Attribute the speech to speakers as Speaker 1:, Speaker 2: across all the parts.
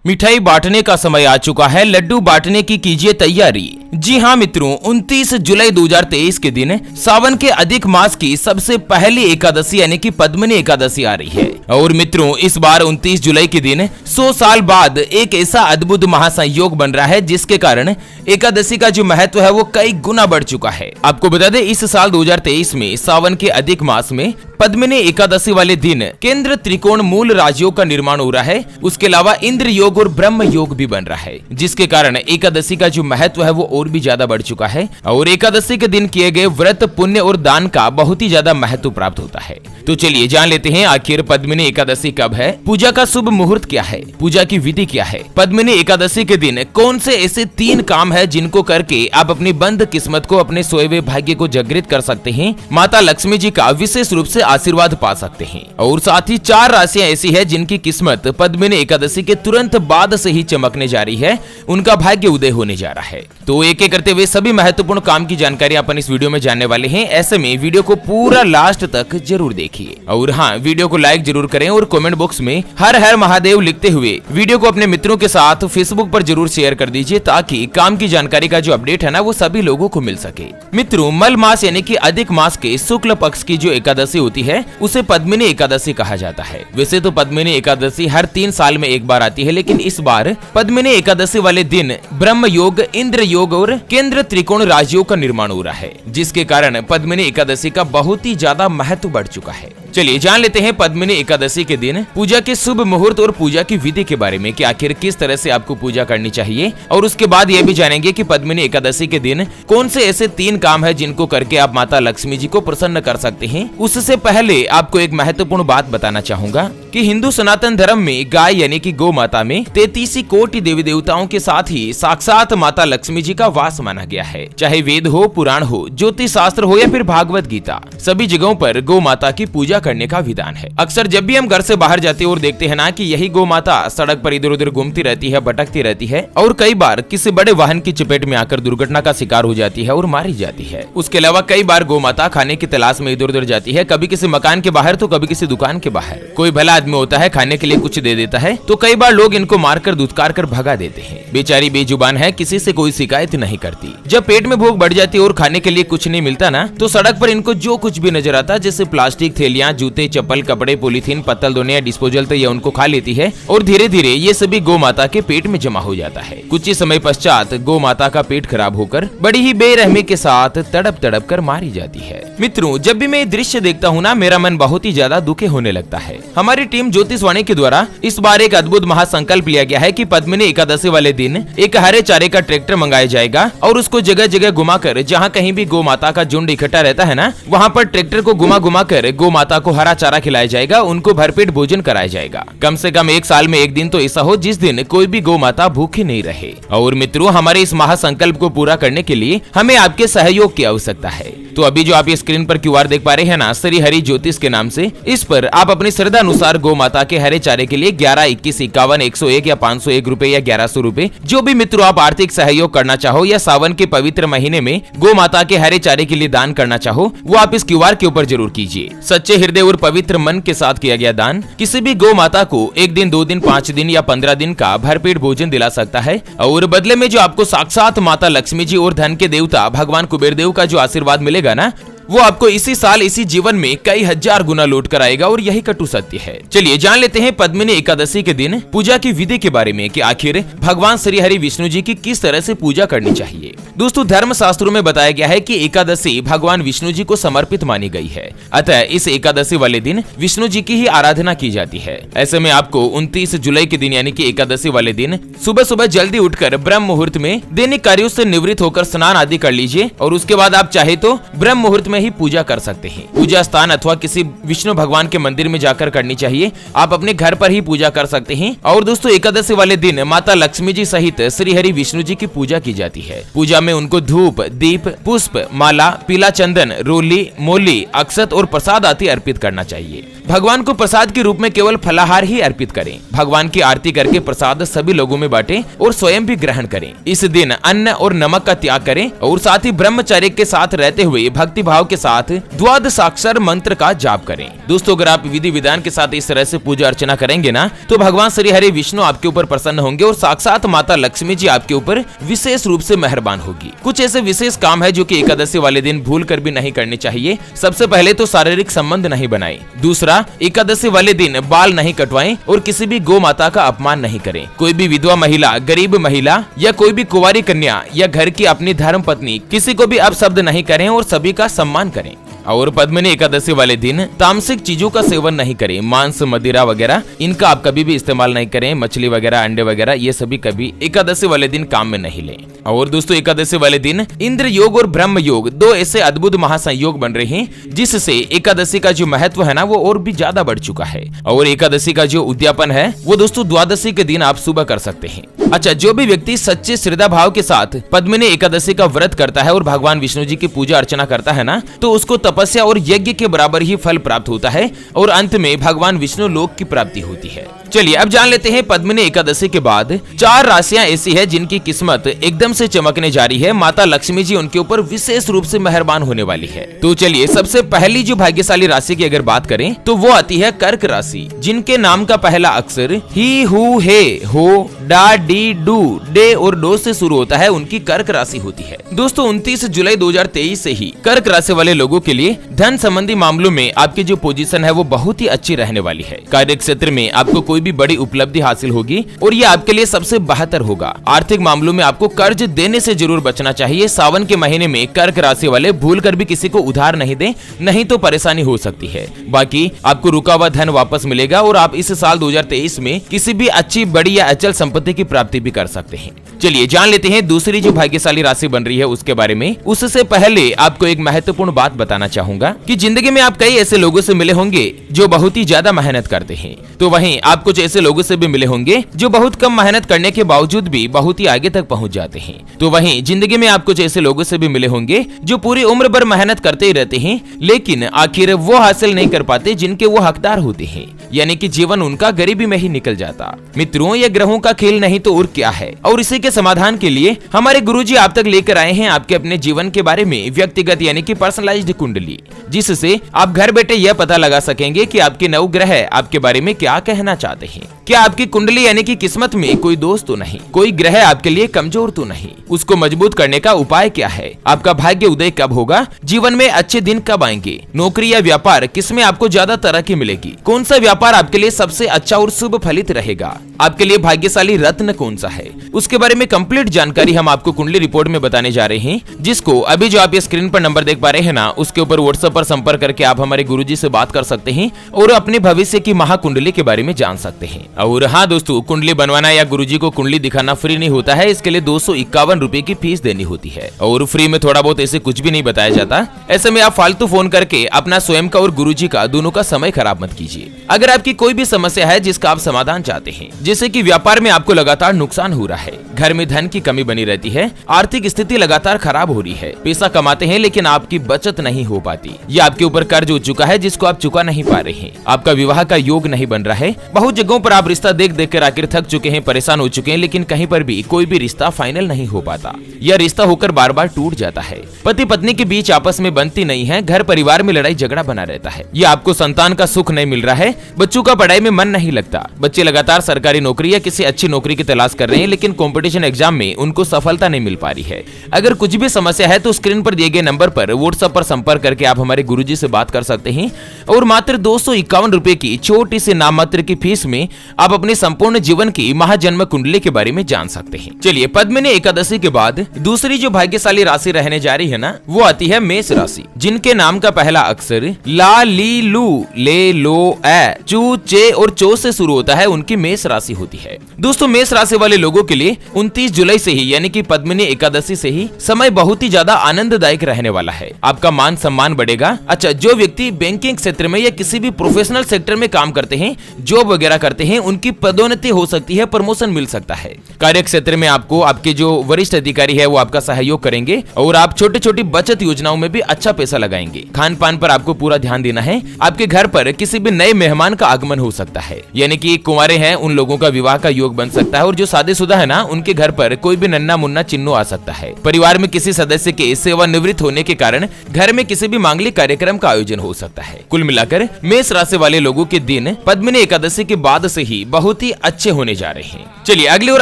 Speaker 1: मिठाई बांटने का समय आ चुका है, लड्डू बांटने की कीजिए तैयारी। जी हाँ मित्रों, 29 जुलाई 2023 के दिन सावन के अधिक मास की सबसे पहली एकादशी यानी कि पद्मिनी एकादशी आ रही है। और मित्रों, इस बार 29 जुलाई के दिन 100 साल बाद एक ऐसा अद्भुत महासंयोग बन रहा है जिसके कारण एकादशी का जो महत्व है वो कई गुना बढ़ चुका है। आपको बता दें, इस साल 2023 में सावन के अधिक मास में पद्मिनी एकादशी वाले दिन केंद्र त्रिकोण मूल राजयोग का निर्माण हो रहा है। उसके अलावा इंद्र योग और ब्रह्म योग भी बन रहा है, जिसके कारण एकादशी का जो महत्व है वो और भी ज्यादा बढ़ चुका है। और एकादशी के दिन किए गए व्रत, पुण्य और दान का बहुत ही ज्यादा महत्व प्राप्त होता है। तो चलिए जान लेते हैं आखिर पद्मिनी एकादशी कब है, पूजा का शुभ मुहूर्त क्या है, पूजा की विधि क्या है, पद्मिनी एकादशी के दिन कौन से ऐसे 3 काम है जिनको करके आप अपनी बंद किस्मत को, अपने सोए हुए भाग्य को जागृत कर सकते हैं, माता लक्ष्मी जी का विशेष रूप से आशीर्वाद पा सकते हैं। और साथ ही 4 राशियां ऐसी है जिनकी किस्मत पद्मिनी एकादशी के तुरंत बाद से ही चमकने जा रही है, उनका भाग्य उदय होने जा रहा है। तो एक एक करते हुए सभी महत्वपूर्ण काम की जानकारी अपन इस वीडियो में जानने वाले हैं। ऐसे में वीडियो को पूरा लास्ट तक जरूर देखिए। और हाँ, वीडियो को लाइक जरूर करें और कमेंट बॉक्स में हर हर महादेव लिखते हुए वीडियो को अपने मित्रों के साथ फेसबुक पर जरूर शेयर कर दीजिए, ताकि काम की जानकारी का जो अपडेट है ना वो सभी लोगों को मिल सके। मित्रों, मल मास यानी कि अधिक मास के शुक्ल पक्ष की जो एकादशी होती है उसे पद्मिनी एकादशी कहा जाता है। वैसे तो पद्मिनी एकादशी हर 3 साल में एक बार आती है, लेकिन इस बार पद्मिनी एकादशी वाले दिन ब्रह्म योग, इंद्र योग और केंद्र त्रिकोण राजयोग का निर्माण हो रहा है, जिसके कारण पद्मिनी एकादशी का बहुत ही ज्यादा महत्व बढ़ चुका है। चलिए जान लेते हैं पद्मिनी एकादशी के दिन पूजा के शुभ मुहूर्त और पूजा की विधि के बारे में कि आखिर किस तरह से आपको पूजा करनी चाहिए। और उसके बाद यह भी जानेंगे कि पद्मिनी एकादशी के दिन कौन से ऐसे 3 काम है जिनको करके आप माता लक्ष्मी जी को प्रसन्न कर सकते हैं। उससे पहले आपको एक महत्वपूर्ण बात बताना चाहूंगा कि हिंदू सनातन धर्म में गाय यानी कि गौ माता में 33 कोटि देवी देवताओं के साथ ही साक्षात माता लक्ष्मी जी का वास माना गया है। चाहे वेद हो, पुराण हो, ज्योतिष शास्त्र हो या फिर भागवत गीता, सभी जगहों पर गौ माता की पूजा करने का विधान है। अक्सर जब भी हम घर से बाहर जाते हैं और देखते हैं ना कि यही गौ माता सड़क पर इधर उधर घूमती रहती है, भटकती रहती है और कई बार किसी बड़े वाहन की चपेट में आकर दुर्घटना का शिकार हो जाती है और मारी जाती है। उसके अलावा कई बार गौ माता खाने की तलाश में इधर उधर जाती है, कभी किसी मकान के बाहर तो कभी किसी दुकान के बाहर। कोई भला आदमी होता है, खाने के लिए कुछ दे देता है तो कई बार लोग इनको मारकर धुतकार कर भगा देते हैं। बेचारी बेजुबान है, किसी से कोई शिकायत नहीं करती। जब पेट में भूख बढ़ जाती है और खाने के लिए कुछ नहीं मिलता ना, तो सड़क पर इनको जो कुछ भी नजर आता है, जैसे प्लास्टिक थैलियां, जूते, चप्पल, कपड़े, पॉलीथीन, पत्तल दोने या डिस्पोजल, तो ये उनको खा लेती है और धीरे धीरे ये सभी गौ माता के पेट में जमा हो जाता है। कुछ ही समय पश्चात गौ माता का पेट खराब होकर बड़ी ही बेरहमी के साथ तड़प तड़प कर मारी जाती है। मित्रों, जब भी मैं ये दृश्य देखता हूँ ना, मेरा मन बहुत ही ज्यादा दुखी होने लगता है। हमारी टीम ज्योतिषवाणी के द्वारा इस बार एक अद्भुत महासंकल्प लिया गया है कि पद्मिनी एकादशी वाले दिन एक हरे चारे का ट्रैक्टर मंगाया जाएगा और उसको जगह जगह घुमाकर, जहाँ कहीं भी गौ माता का झुंड इकट्ठा रहता है ना, वहाँ पर ट्रैक्टर को घुमा घुमा कर गौ माता को हरा चारा खिलाया जाएगा, उनको भरपेट भोजन कराया जाएगा। कम से कम 1 साल में एक दिन तो ऐसा हो जिस दिन कोई भी गौ माता भूखी नहीं रहे। और मित्रों, हमारे इस महासंकल्प को पूरा करने के लिए हमें आपके सहयोग की आवश्यकता है। तो अभी जो आप ये स्क्रीन पर QR देख पा रहे हैं ना, श्री हरि ज्योतिष के नाम से, इस पर आप अपनी श्रद्धा अनुसार गौ माता के हरे चारे के लिए 11, 21, 51, 101 या 501 रुपए या 1100 रुपए, जो भी मित्रों आप आर्थिक सहयोग करना चाहो या सावन के पवित्र महीने में गौ माता के हरे चारे के लिए दान करना चाहो, वो आप इस QR के ऊपर जरूर कीजिए। सच्चे हृदय और पवित्र मन के साथ किया गया दान किसी भी गौ माता को 1 दिन, 2 दिन, 5 दिन या 15 दिन का भरपेट भोजन दिला सकता है। और बदले में जो आपको साक्षात माता लक्ष्मी जी और धन के देवता भगवान कुबेर देव का जो आशीर्वाद मिलेगा ना, वो आपको इसी साल, इसी जीवन में कई हजार गुना लौट कर आएगा। और यही कटु सत्य है। चलिए जान लेते हैं पद्मिनी एकादशी के दिन पूजा की विधि के बारे में कि आखिर भगवान श्री हरि विष्णु जी की किस तरह से पूजा करनी चाहिए। दोस्तों, धर्म शास्त्रों में बताया गया है कि एकादशी भगवान विष्णु जी को समर्पित मानी गई है, अतः इस एकादशी वाले दिन विष्णु जी की ही आराधना की जाती है। ऐसे में आपको 29 जुलाई के दिन यानी कि एकादशी वाले दिन सुबह सुबह जल्दी उठकर ब्रह्म मुहूर्त में दैनिक कार्यों से निवृत्त होकर स्नान आदि कर लीजिए और उसके बाद आप चाहे तो ब्रह्म मुहूर्त में ही पूजा कर सकते हैं। पूजा स्थान अथवा किसी विष्णु भगवान के मंदिर में जाकर करनी चाहिए, आप अपने घर पर ही पूजा कर सकते हैं। और दोस्तों, एकादशी वाले दिन माता लक्ष्मी जी सहित श्री हरि विष्णु जी की पूजा की जाती है। पूजा में उनको धूप, दीप, पुष्प, माला, पीला चंदन, रोली, मोली, अक्षत और प्रसाद आदि अर्पित करना चाहिए। भगवान को प्रसाद के रूप में केवल फलाहार ही अर्पित करें। भगवान की आरती करके प्रसाद सभी लोगों में बांटें और स्वयं भी ग्रहण करें। इस दिन अन्न और नमक का त्याग करें और साथ ही ब्रह्मचर्य के साथ रहते हुए भक्ति भाव के साथ द्वादशाक्षर मंत्र का जाप करें। दोस्तों अगर आप विधि विधान के साथ इस तरह से पूजा अर्चना करेंगे ना तो भगवान श्री हरि विष्णु आपके ऊपर प्रसन्न होंगे और साक्षात माता लक्ष्मी जी आपके ऊपर विशेष रूप से मेहरबान होगी। कुछ ऐसे विशेष काम है जो कि एकादशी वाले दिन भूल कर भी नहीं करने चाहिए। सबसे पहले तो शारीरिक संबंध नहीं बनाएं। दूसरा, एकादशी वाले दिन बाल नहीं कटवाएं और किसी भी गौ माता का अपमान नहीं करें। कोई भी विधवा महिला, गरीब महिला या कोई भी कुंवारी कन्या या घर की अपनी धर्म पत्नी किसी को भी अपशब्द नहीं करें और सभी का सम्मान करें। और पद्मिनी एकादशी वाले दिन तामसिक चीजों का सेवन नहीं करें। मांस, मदिरा वगैरह इनका आप कभी भी इस्तेमाल नहीं करें। मछली वगैरह, अंडे वगैरह ये सभी कभी एकादशी वाले दिन काम में नहीं लें। और दोस्तों एकादशी वाले दिन इंद्र योग और ब्रह्म योग दो ऐसे अद्भुत महासंयोग बन रहे हैं जिससे एकादशी का जो महत्व है ना वो और भी ज्यादा बढ़ चुका है। और एकादशी का जो उद्यापन है वो दोस्तों द्वादशी के दिन आप सुबह कर सकते हैं। अच्छा, जो भी व्यक्ति सच्चे श्रद्धा भाव के साथ पद्मिनी एकादशी का व्रत करता है और भगवान विष्णु जी की पूजा अर्चना करता है ना तो उसको तपस्या और यज्ञ के बराबर ही फल प्राप्त होता है और अंत में भगवान विष्णु लोक की प्राप्ति होती है। चलिए अब जान लेते हैं पद्मिनी एकादशी के बाद 4 राशियां ऐसी है जिनकी किस्मत एकदम से चमकने जा रही है। माता लक्ष्मी जी उनके ऊपर विशेष रूप से मेहरबान होने वाली है। तो चलिए सबसे पहली जो भाग्यशाली राशि की अगर बात करें तो वो आती है कर्क राशि, जिनके नाम का पहला अक्षर ही, हु, हे, हो, डा, डी, डू, डे और डो से शुरू होता है। उनकी कर्क राशि होती है। दोस्तों 29 जुलाई 2023 से ही कर्क राशि वाले लोगों के लिए धन संबंधी मामलों में आपकी जो पोजीशन है वो बहुत ही अच्छी रहने वाली है। कार्य क्षेत्र में आपको कोई भी बड़ी उपलब्धि हासिल होगी और ये आपके लिए सबसे बेहतर होगा। आर्थिक मामलों में आपको कर्ज देने से जरूर बचना चाहिए। सावन के महीने में कर्क राशि वाले भूल कर भी किसी को उधार नहीं दें, नहीं तो परेशानी हो सकती है। बाकी आपको रुका हुआ धन वापस मिलेगा और आप इस साल 2023 में किसी भी अच्छी, बड़ी या अचल संपत्ति की प्राप्ति भी कर सकते हैं। चलिए जान लेते हैं दूसरी जो भाग्यशाली राशि बन रही है उसके बारे में। उससे पहले आपको एक महत्वपूर्ण बात बताना चाहूंगा कि जिंदगी में आप कई ऐसे लोगों से मिले होंगे जो बहुत ही ज्यादा मेहनत करते हैं, तो वहीं आप कुछ ऐसे लोगों से भी मिले होंगे जो बहुत कम मेहनत करने के बावजूद भी बहुत ही आगे तक पहुंच जाते हैं। तो वहीं जिंदगी में आप कुछ ऐसे लोगों से भी मिले होंगे जो पूरी उम्र भर मेहनत करते ही रहते हैं लेकिन आखिर वो हासिल नहीं कर पाते जिनके वो हकदार होते हैं, यानी कि जीवन उनका गरीबी में ही निकल जाता। मित्रों ये ग्रहों का खेल नहीं तो और क्या है। और इसी के समाधान के लिए हमारे गुरुजी आप तक लेकर आए हैं आपके अपने जीवन के बारे में व्यक्तिगत यानी कि पर्सनलाइज्ड कुंडली, जिससे आप घर बैठे यह पता लगा सकेंगे कि आपके नवग्रह आपके बारे में क्या कहना चाहते हैं। क्या आपकी कुंडली यानी कि किस्मत में कोई दोष तो नहीं, कोई ग्रह आपके लिए कमजोर तो नहीं, उसको मजबूत करने का उपाय क्या है, आपका भाग्य उदय कब होगा, जीवन में अच्छे दिन कब आएंगे, नौकरी या व्यापार किसमें आपको ज्यादा तरक्की मिलेगी, कौन सा व्यापार आपके लिए सबसे अच्छा और शुभ फलित रहेगा, आपके लिए भाग्यशाली रत्न कौन सा है, उसके बारे में कंप्लीट जानकारी हम आपको कुंडली रिपोर्ट में बताने जा रहे हैं, जिसको अभी जो आप ये स्क्रीन पर नंबर देख पा रहे हैं ना उसके ऊपर व्हाट्सएप पर संपर्क करके आप हमारे गुरुजी से बात कर सकते हैं और अपने भविष्य की महाकुंडली के बारे में जान सकते हैं। और हाँ दोस्तों, कुंडली बनवाना या गुरुजी को कुंडली दिखाना फ्री नहीं होता है। इसके लिए 251 रुपए की फीस देनी होती है और फ्री में थोड़ा बहुत ऐसे कुछ भी नहीं बताया जाता। ऐसे में आप फालतू फोन करके अपना स्वयं का और गुरुजी का दोनों का समय खराब मत कीजिए। अगर आपकी कोई भी समस्या है जिसका आप समाधान चाहते हैं, जैसे कि व्यापार में आपको लगातार नुकसान हो रहा है, घर में धन की कमी बनी रहती है, आर्थिक स्थिति लगातार खराब हो रही है, पैसा कमाते हैं लेकिन आपकी बचत नहीं हो पाती, या आपके ऊपर कर्ज हो चुका है जिसको आप चुका नहीं पा रहे हैं, आपका विवाह का योग नहीं बन रहा है, बहुत जगहों पर आप रिश्ता देख देख कर आखिर थक चुके हैं, परेशान हो चुके हैं, लेकिन कहीं पर भी कोई भी रिश्ता फाइनल नहीं हो पाता, या रिश्ता होकर बार बार टूट जाता है, पति पत्नी के बीच आपस में बनती नहीं है, घर परिवार में लड़ाई झगड़ा बना रहता है, या आपको संतान का सुख नहीं मिल रहा है, बच्चों का पढ़ाई में मन नहीं लगता, बच्चे लगातार सरकारी नौकरी या किसी अच्छी नौकरी की तलाश कर रहे हैं लेकिन कंपटीशन एग्जाम में उनको सफलता नहीं मिल पा रही है। अगर कुछ भी समस्या है तो स्क्रीन पर दिए गए नंबर पर व्हाट्सएप पर संपर्क करके आप हमारे गुरुजी से बात कर सकते हैं और मात्र 251 रुपए की छोटी सी नाममात्र की फीस में आप अपने संपूर्ण जीवन की महाजन्म कुंडली के बारे में जान सकते हैं। चलिए पद्मिनी एकादशी के बाद दूसरी जो भाग्यशाली राशि रहने जा रही है ना वो आती है मेष राशि, जिनके नाम का पहला अक्षर ला, ली, लू, ले, लो, ए, चू, चे और चो से शुरू होता है। उनकी मेष राशि होती है। दोस्तों मेष राशि वाले लोगों के लिए 29 जुलाई से ही यानी कि पद्मिनी एकादशी से ही समय बहुत ही ज्यादा आनंददायक रहने वाला है। आपका मान सम्मान बढ़ेगा। अच्छा, जो व्यक्ति बैंकिंग क्षेत्र में या किसी भी प्रोफेशनल सेक्टर में काम करते हैं, जॉब वगैरह करते हैं, उनकी पदोन्नति हो सकती है, प्रमोशन मिल सकता है। कार्य क्षेत्र में आपको आपके जो वरिष्ठ अधिकारी है वो आपका सहयोग करेंगे और आप छोटी छोटी बचत योजनाओं में भी अच्छा पैसा लगाएंगे। खान पान पर आपको पूरा ध्यान देना है। आपके घर पर किसी भी नए मेहमान का आगमन हो सकता है, यानी कि कुंवारे हैं उन लोगों का विवाह का योग बन सकता है और जो शादीशुदा है ना उनके घर पर कोई भी नन्ना मुन्ना चिन्नू आ सकता है। परिवार में किसी सदस्य के सेवानिवृत्त होने के कारण घर में किसी भी मांगलिक कार्यक्रम का आयोजन हो सकता है। कुल मिलाकर मेष राशि वाले लोगों के दिन पद्मिनी एकादशी के बाद से ही बहुत ही अच्छे होने जा रहे हैं। चलिए अगली और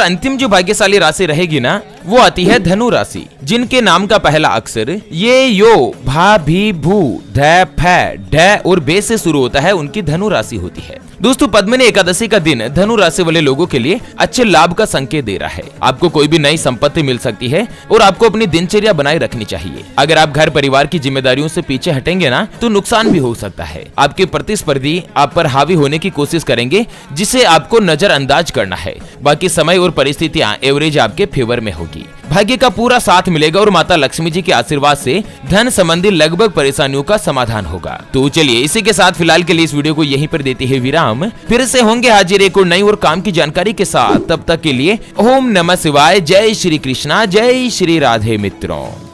Speaker 1: अंतिम जो भाग्यशाली राशि रहेगी ना, वो आती है धनु राशि, जिनके नाम का पहला अक्षर ये यो भा भी भू ध फ ढ और बे से शुरू होता है, उनकी धनु राशि होती है। दोस्तों पद्मिनी एकादशी का दिन धनु राशि वाले लोगों के लिए अच्छे लाभ का संकेत दे रहा है। आपको कोई भी नई संपत्ति मिल सकती है और आपको अपनी दिनचर्या बनाए रखनी चाहिए। अगर आप घर परिवार की जिम्मेदारियों से पीछे हटेंगे ना, तो नुकसान भी हो सकता है। आपके प्रतिस्पर्धी आप पर हावी होने की कोशिश करेंगे, जिसे आपको नजरअंदाज करना है। बाकी समय और परिस्थितियां एवरेज आपके फेवर में होगी। भाग्य का पूरा साथ मिलेगा और माता लक्ष्मी जी के आशीर्वाद से धन संबंधी लगभग परेशानियों का समाधान होगा। तो चलिए इसी के साथ फिलहाल के लिए इस वीडियो को यहीं पर देते हैं विराम। फिर से होंगे हाजिर एक और नई और काम की जानकारी के साथ। तब तक के लिए ओम नमः शिवाय, जय श्री कृष्णा, जय श्री राधे मित्रों।